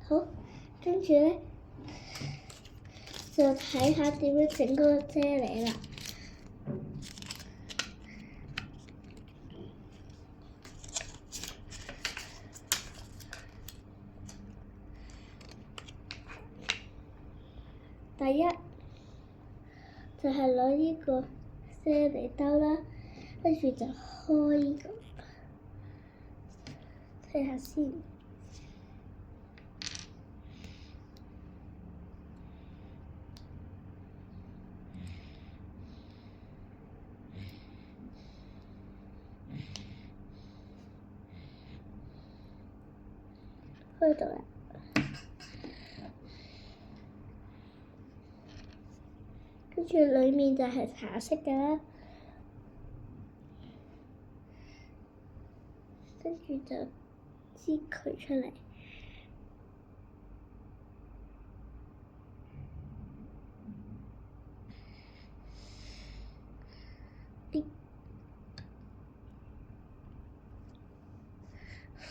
好，跟住咧就睇下點樣整嗰個啫喱啦。第一就係攞呢個啫喱兜啦，跟住就開呢個，睇下先。開到啦，跟住裡面就係茶色嘅啦，跟住就擠佢出嚟，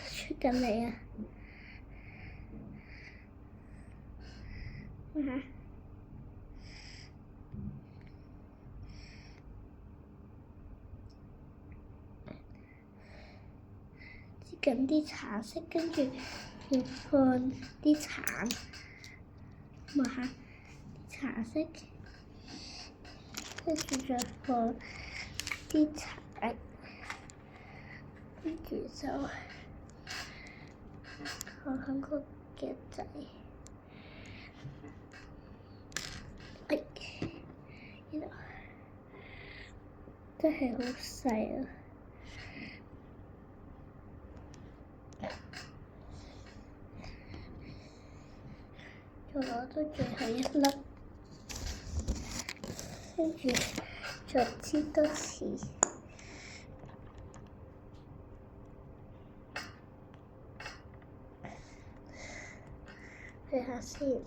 出緊嚟啊！擠緊啲茶色，跟住要放啲橙，抹下茶色，跟住再放啲橙，跟住就放喺個夾仔。呢度真係好細啊！再攞到最後一粒，跟住再擠多次。睇下先。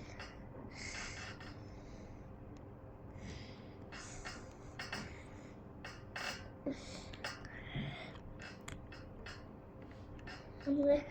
咁咧